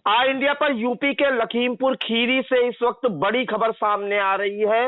India पर UP के लखीमपुर खीरी से इस वक्त बड़ी खबर सामने आ रही है।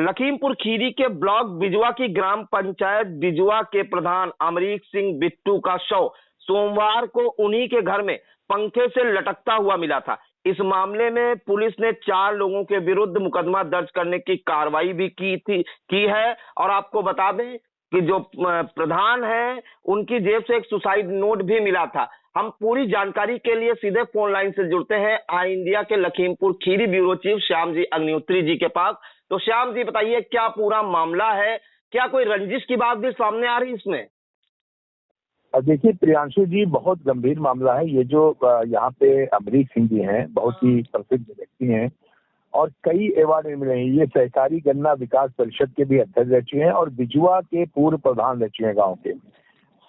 लखीमपुर खीरी के ब्लॉक बिजुआ की ग्राम पंचायत बिजुआ के प्रधान अमरीक सिंह बिट्टू का शव सोमवार को उन्हीं के घर में पंखे से लटकता हुआ मिला था। इस मामले में पुलिस ने 4 लोगों के विरुद्ध मुकदमा दर्ज करने की कार्रवाई भी की है। और आपको बता दें कि जो प्रधान है उनकी जेब से एक सुसाइड नोट भी मिला था। हम पूरी जानकारी के लिए सीधे फोन लाइन से जुड़ते हैं आई इंडिया के लखीमपुर खीरी ब्यूरो चीफ श्याम जी अग्निहोत्री जी के पास। तो श्याम जी बताइए, क्या पूरा मामला है? क्या कोई रंजिश की बात भी सामने आ रही इसमें? देखिए प्रियांशु जी, बहुत गंभीर मामला है। ये जो यहाँ पे अमरीक सिंह जी हैं, बहुत ही प्रसिद्ध व्यक्ति हैं और कई अवार्ड मिले हैं। ये सहकारी गन्ना विकास परिषद के भी अध्यक्ष रह चुके हैं और बिजुआ के पूर्व प्रधान रह चुके हैं गाँव के।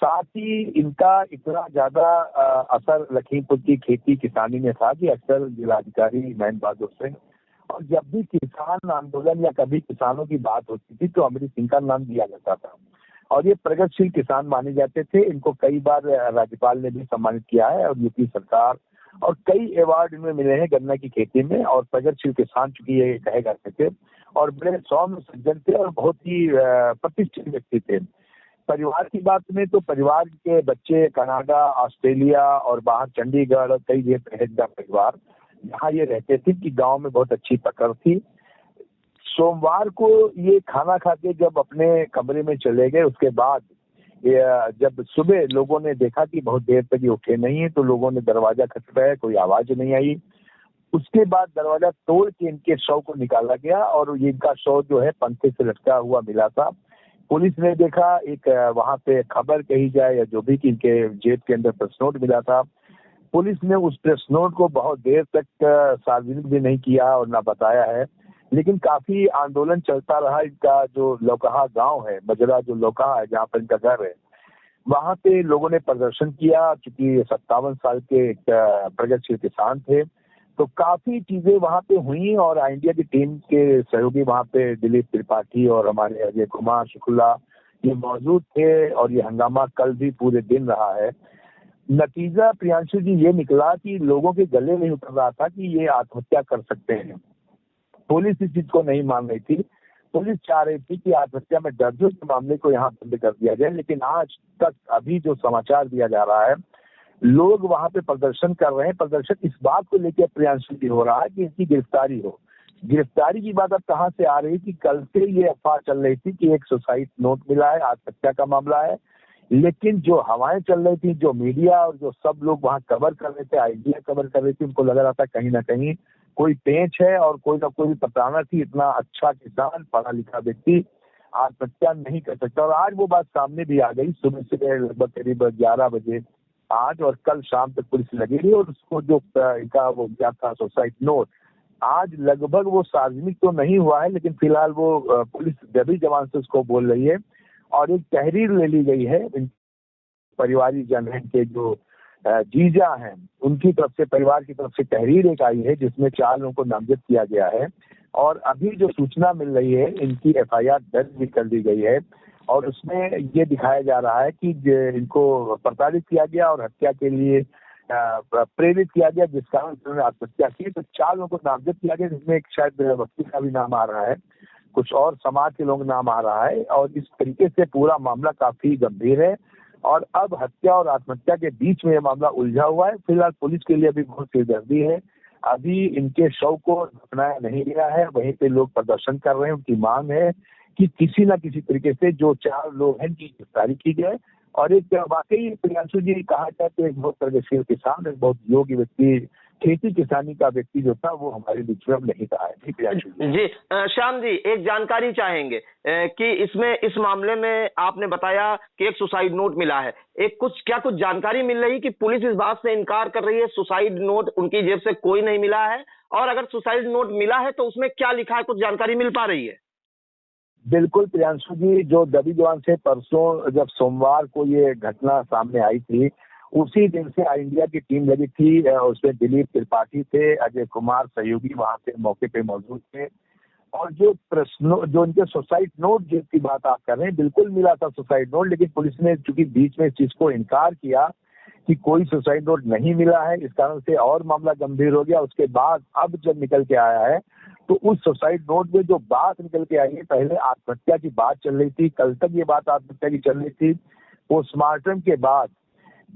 साथ ही इनका इतना ज्यादा असर लखीमपुर की खेती किसानी में था कि अक्सर जिलाधिकारी महेंद्र बहादुर सिंह और जब भी किसान आंदोलन या कभी किसानों की बात होती थी तो अमरीक सिंह का नाम दिया जाता था और ये प्रगतिशील किसान माने जाते थे। इनको कई बार राज्यपाल ने भी सम्मानित किया है और यूपी सरकार और कई अवार्ड इनमें मिले हैं गन्ना की खेती में। और प्रगतिशील किसान चूंकि ये कहे जाते थे और बड़े सौम्य सज्जन थे और बहुत ही प्रतिष्ठित व्यक्ति थे। परिवार की बात में तो परिवार के बच्चे कनाडा, ऑस्ट्रेलिया और बाहर चंडीगढ़ और कई जगह पहले परिवार यहाँ ये रहते थे कि गांव में बहुत अच्छी पकड़ थी। सोमवार को ये खाना खा के जब अपने कमरे में चले गए, उसके बाद जब सुबह लोगों ने देखा कि बहुत देर तक ये उठे नहीं है तो लोगों ने दरवाजा खटखटाया, कोई आवाज नहीं आई। उसके बाद दरवाजा तोड़ के इनके शव को निकाला गया और इनका शव जो है पंखे से लटका हुआ मिला था। पुलिस ने देखा, एक वहां पे खबर कही जाए या जो भी कि इनके जेब के अंदर प्रेस नोट मिला था। पुलिस ने उस प्रेस नोट को बहुत देर तक सार्वजनिक भी नहीं किया और ना बताया है, लेकिन काफी आंदोलन चलता रहा। इनका जो लौकहा गांव है, बजरा जो लौकहा है जहाँ पर इनका घर है, वहां पे लोगों ने प्रदर्शन किया। चूंकि 57 साल के एक प्रगतिशील किसान थे तो काफी चीजें वहां पे हुई और इंडिया की टीम के सहयोगी वहां पे दिलीप त्रिपाठी और हमारे अजय कुमार शुक्ला ये मौजूद थे और ये हंगामा कल भी पूरे दिन रहा है। नतीजा प्रियांशु जी ये निकला कि लोगों के गले नहीं उतर रहा था कि ये आत्महत्या कर सकते हैं। पुलिस इस चीज को नहीं मान रही थी। पुलिस चाह रही थी कि आत्महत्या में दर्ज के मामले को यहाँ बंद कर दिया जाए, लेकिन आज तक अभी जो समाचार दिया जा रहा है, लोग वहां पे प्रदर्शन कर रहे हैं। प्रदर्शन इस बात को लेकर प्रियांशु जी हो रहा है कि इनकी गिरफ्तारी हो। गिरफ्तारी की बात अब कहाँ से आ रही है कि कल से ये अफवाह चल रही थी कि एक सुसाइड नोट मिला है, आत्महत्या का मामला है, लेकिन जो हवाएं चल रही थी, जो मीडिया और जो सब लोग वहां कवर कर रहे थे, आइडिया कवर कर रही थी, उनको लग रहा था कहीं ना कहीं कोई पेंच है और कोई ना कोई पताना थी। इतना अच्छा किसान, पढ़ा लिखा व्यक्ति आत्महत्या नहीं कर सकता। और आज वो बात सामने भी आ गई। सुबह से लगभग करीब 11 बजे आज और कल शाम तक पुलिस लगी रही और उसको जो इनका वो क्या था सुसाइड नोट, आज लगभग वो सार्वजनिक तो नहीं हुआ है, लेकिन फिलहाल वो पुलिस जबी जवान से उसको बोल रही है और एक तहरीर ले ली गई है। परिवारिक जन के जो जीजा हैं उनकी तरफ से, परिवार की तरफ से तहरीर एक आई है जिसमें 4 लोगों को नामजद किया गया है और अभी जो सूचना मिल रही है इनकी FIR दर्ज भी कर दी गई है और उसमें ये दिखाया जा रहा है कि इनको प्रताड़ित किया गया और हत्या के लिए प्रेरित किया गया, जिस कारण उन्होंने आत्महत्या की। तो 4 लोगों को नामजद किया गया, जिसमें एक शायद व्यक्ति का भी नाम आ रहा है, कुछ और समाज के लोग नाम आ रहा है और इस तरीके से पूरा मामला काफी गंभीर है और अब हत्या और आत्महत्या के बीच में यह मामला उलझा हुआ है। फिलहाल पुलिस के लिए अभी बहुत सिरदर्दी है। अभी इनके शव को दफनाया नहीं गया है, वहीं पे लोग प्रदर्शन कर रहे हैं। उनकी मांग है कि किसी न किसी तरीके से जो 4 लोग हैं इनकी गिरफ्तारी की जाए। और एक वाकई प्रियांशु जी कहा जाए तो एक बहुत प्रगतिशील किसान, एक बहुत योग्य व्यक्ति, खेती किसानी का व्यक्ति जो था वो हमारे बीच में अब नहीं रहा है। प्रियांशु जी श्याम जी, एक जानकारी चाहेंगे कि इसमें इस मामले में आपने बताया कि एक सुसाइड नोट मिला है, एक क्या कुछ जानकारी मिल रही कि पुलिस इस बात से इनकार कर रही है सुसाइड नोट उनकी जेब से कोई नहीं मिला है, और अगर सुसाइड नोट मिला है तो उसमें क्या लिखा है, कुछ जानकारी मिल पा रही है? बिल्कुल प्रियांशु जी, जो दबी जवान से परसों जब सोमवार को ये घटना सामने आई थी, उसी दिन से इंडिया की टीम लगी थी। उसमें दिलीप त्रिपाठी थे, अजय कुमार सहयोगी वहां पे मौके पे मौजूद थे और जो प्रश्नों जो इनके सुसाइड नोट जिसकी बात आप कर रहे हैं, बिल्कुल मिला था सुसाइड नोट, लेकिन पुलिस ने चूंकि बीच में इस चीज को इनकार किया, कि कोई सुसाइड नोट नहीं मिला है, इस कारण से और मामला गंभीर हो गया। उसके बाद अब जब निकल के आया है तो उस सुसाइड नोट में जो बात निकल के आई है, पहले आत्महत्या की बात चल रही थी, कल तक ये बात आत्महत्या की चल रही थी, पोस्टमार्टम के बाद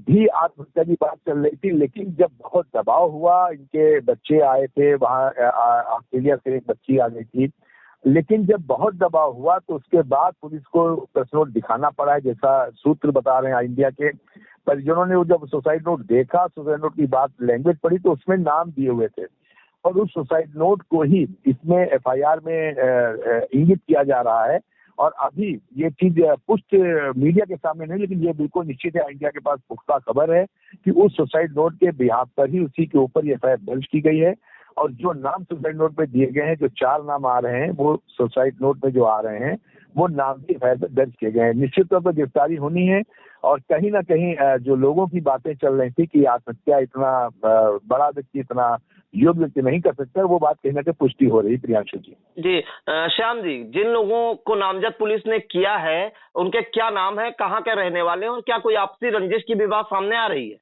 भी आत्महत्या की बात चल रही थी। लेकिन जब बहुत दबाव हुआ, इनके बच्चे आए थे वहाँ, ऑस्ट्रेलिया से एक बच्ची आ गई थी, लेकिन जब बहुत दबाव हुआ तो उसके बाद पुलिस को प्रेस नोट दिखाना पड़ा है, जैसा सूत्र बता रहे हैं इंडिया के परिजनों ने। वो जब सुसाइड नोट देखा, सुसाइड नोट की बात लैंग्वेज पढ़ी तो उसमें नाम दिए हुए थे, और उस सुसाइड नोट को ही इसमें एफआईआर में इंगित किया जा रहा है। और अभी ये चीज पुष्ट मीडिया के सामने नहीं, लेकिन ये बिल्कुल निश्चित है, इंडिया के पास पुख्ता खबर है कि उस सुसाइड नोट के बिहाफ पर ही उसी के ऊपर एफआईआर दर्ज की गई है। और जो नाम सुसाइड नोट में दिए गए हैं, जो 4 नाम आ रहे हैं, वो सुसाइड नोट में जो आ रहे हैं वो नाम भी एफआईआर में दर्ज किए गए हैं। निश्चित तौर पर गिरफ्तारी होनी है। और कहीं ना कहीं जो लोगों की बातें चल रही थी कि आत्महत्या इतना बड़ा व्यक्ति, इतना योग्य व्यक्ति नहीं कर सकता, वो बात कहीं ना कहीं पुष्टि हो रही। प्रियांशु जी जी, श्याम जी, जिन लोगों को नामजद पुलिस ने किया है उनके क्या नाम है, कहाँ के रहने वाले हैं, और क्या कोई आपसी रंजिश की भी बात सामने आ रही है?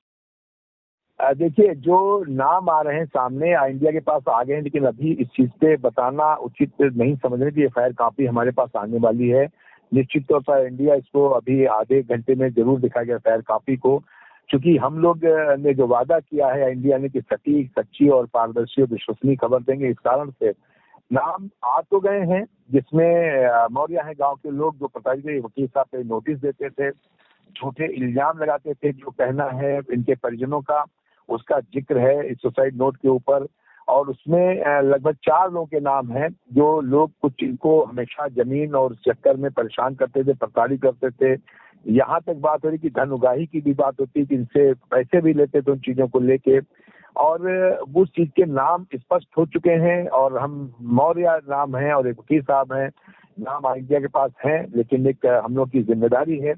देखिए, जो नाम आ रहे हैं सामने, इंडिया के पास आ गए हैं, लेकिन अभी इस चीज पे बताना उचित नहीं समझ रहे कि एफआईआर कॉपी हमारे पास आने वाली है। निश्चित तौर पर इंडिया इसको अभी आधे घंटे में जरूर दिखाएगा एफआईआर कॉपी को, क्योंकि हम लोग ने जो वादा किया है इंडिया ने कि सटीक, सच्ची और पारदर्शी और विश्वसनीय खबर देंगे, इस कारण से नाम आ तो गए हैं, जिसमें मौर्य है गांव के लोग जो प्रताड़ित वकील साहब पे नोटिस देते थे, झूठे इल्जाम लगाते थे। जो कहना है इनके परिजनों का, उसका जिक्र है इस सुसाइड नोट के ऊपर। और उसमें लगभग 4 लोगों के नाम हैं, जो लोग कुछ इनको हमेशा जमीन और चक्कर में परेशान करते थे, प्रताड़ित करते थे। यहाँ तक बात हो रही कि धन उगाही की भी बात होती कि इनसे पैसे भी लेते थे उन चीजों को लेके। और उस चीज के नाम स्पष्ट हो चुके हैं, और हम मौर्य नाम है और एक वकील साहब हैं, नाम इंडिया के पास हैं, लेकिन एक हम लोग की जिम्मेदारी है,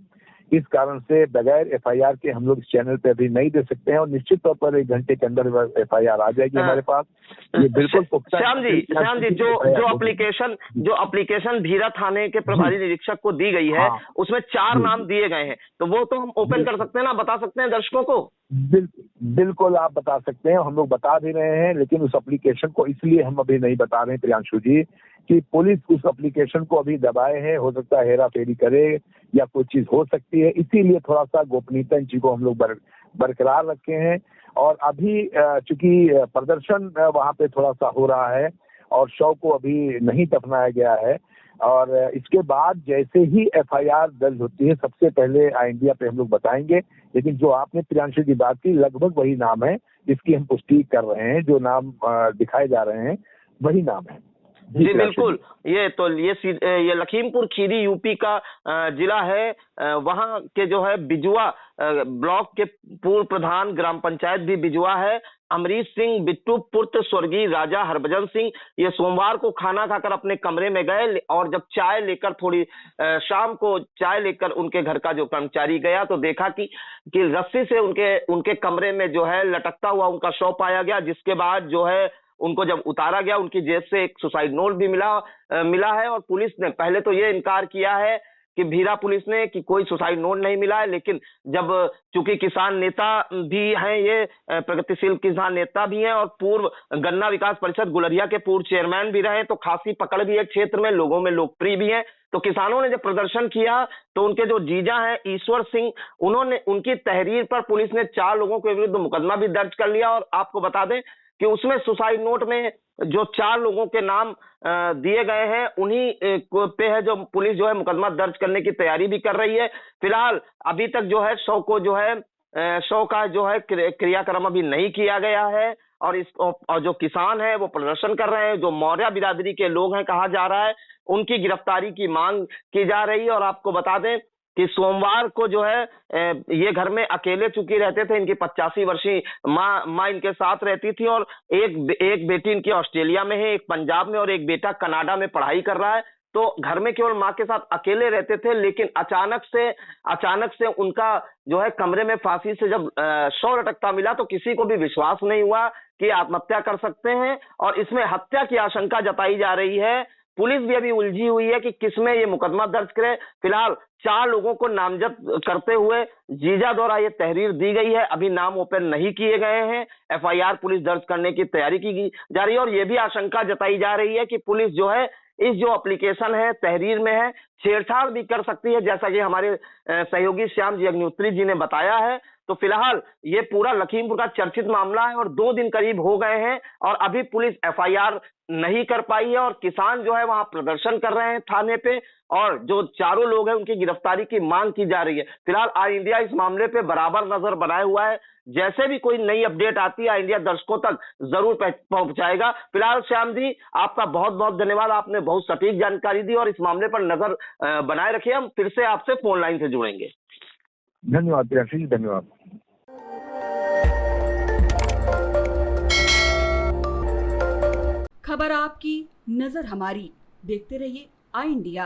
इस कारण से बगैर एफआईआर के हम लोग इस चैनल पे अभी नहीं दे सकते हैं। और निश्चित तौर पर 1 घंटे के अंदर एफआईआर आ जाएगी हमारे पास, ये बिल्कुल पुख्ता। श्याम जी, जो एप्लीकेशन भीरा थाने के प्रभारी निरीक्षक को दी गई है, उसमें 4 नाम दिए गए हैं, तो वो तो हम ओपन कर सकते हैं ना, बता सकते हैं दर्शकों को? बिल्कुल आप बता सकते हैं, हम लोग बता भी रहे हैं, लेकिन उस एप्लीकेशन को इसलिए हम अभी नहीं बता रहे हैं प्रियांशु जी कि पुलिस उस एप्लीकेशन को अभी दबाए है, हो सकता है हेरा फेरी करे या कोई चीज हो सकती है, इसीलिए थोड़ा सा गोपनीयता इन चीजों को हम लोग बरकरार रखे हैं। और अभी चूंकि प्रदर्शन वहां पे थोड़ा सा हो रहा है और शव को अभी नहीं दफनाया गया है, और इसके बाद जैसे ही एफआईआर दर्ज होती है सबसे पहले इंडिया पे हम लोग बताएंगे। लेकिन जो आपने प्रियांशु की बात की, लगभग वही नाम है जिसकी हम पुष्टि कर रहे हैं, जो नाम दिखाए जा रहे हैं वही नाम है। जी बिल्कुल, ये लखीमपुर खीरी यूपी का जिला है। वहां के जो है बिजुआ ब्लॉक के पूर्व प्रधान ग्राम पंचायत भी बिजुआ है, अमरीश सिंह बिट्टू पुत्र स्वर्गीय राजा हरभजन सिंह, ये सोमवार को खाना खाकर अपने कमरे में गए, और जब चाय लेकर थोड़ी शाम को चाय लेकर उनके घर का जो कर्मचारी गया तो देखा कि रस्सी से उनके कमरे में जो है लटकता हुआ उनका शव पाया गया। जिसके बाद जो है उनको जब उतारा गया, उनकी जेब से एक सुसाइड नोट भी मिला है। और पुलिस ने पहले तो ये इनकार किया है कि भीरा पुलिस ने कि कोई सुसाइड नोट नहीं मिला है, लेकिन जब चूंकि किसान नेता भी हैं, ये प्रगतिशील किसान नेता भी हैं और पूर्व गन्ना विकास परिषद गुलरिया के पूर्व चेयरमैन भी रहे, तो खासी पकड़ भी है क्षेत्र में, लोगों में लोकप्रिय भी हैं। तो किसानों ने जब प्रदर्शन किया तो उनके जो जीजा हैं ईश्वर सिंह, उनकी तहरीर पर पुलिस ने 4 लोगों के विरुद्ध मुकदमा भी दर्ज कर लिया। और आपको बता दें कि उसमें सुसाइड नोट में जो 4 लोगों के नाम दिए गए हैं, उन्हीं पे है जो पुलिस जो है मुकदमा दर्ज करने की तैयारी भी कर रही है। फिलहाल अभी तक जो है शव का जो है क्रियाक्रम अभी नहीं किया गया है। और जो किसान है वो प्रदर्शन कर रहे हैं, जो मौर्य बिरादरी के लोग हैं कहा जा रहा है, उनकी गिरफ्तारी की मांग की जा रही है। और आपको बता दें कि सोमवार को जो है ये घर में अकेले चूंकि रहते थे, इनकी 85 वर्षीय माँ इनके साथ रहती थी, और एक बेटी इनकी ऑस्ट्रेलिया में है, एक पंजाब में, और एक बेटा कनाडा में पढ़ाई कर रहा है। तो घर में केवल माँ के साथ अकेले रहते थे, लेकिन अचानक से उनका जो है कमरे में फांसी से जब शव लटकता मिला तो किसी को भी विश्वास नहीं हुआ कि आत्महत्या कर सकते हैं, और इसमें हत्या की आशंका जताई जा रही है। पुलिस भी अभी उलझी हुई है कि किसमें ये मुकदमा दर्ज करे। फिलहाल 4 लोगों को नामजद करते हुए जीजा द्वारा ये तहरीर दी गई है, अभी नाम ओपन नहीं किए गए हैं। एफआईआर पुलिस दर्ज करने की तैयारी की जा रही है और ये भी आशंका जताई जा रही है कि पुलिस जो है इस जो एप्लीकेशन है तहरीर में है छेड़छाड़ भी कर सकती है, जैसा कि हमारे सहयोगी श्याम जी अग्निहोत्री जी ने बताया है। तो फिलहाल ये पूरा लखीमपुर का चर्चित मामला है और 2 दिन करीब हो गए हैं और अभी पुलिस एफआईआर नहीं कर पाई है और किसान जो है वहां प्रदर्शन कर रहे हैं थाने पे और जो चारों लोग हैं उनकी गिरफ्तारी की मांग की जा रही है। फिलहाल आई इंडिया इस मामले पे बराबर नजर बनाए हुआ है, जैसे भी कोई नई अपडेट आती है आई इंडिया दर्शकों तक जरूर पहुंचाएगा। फिलहाल श्याम जी आपका बहुत बहुत धन्यवाद, आपने बहुत सटीक जानकारी दी और इस मामले पर नजर बनाए रखिए। हम फिर से आपसे फोन लाइन से जुड़ेंगे। धन्यवाद प्रियांशु जी, धन्यवाद। खबर आपकी, नजर हमारी। देखते रहिए आई इंडिया।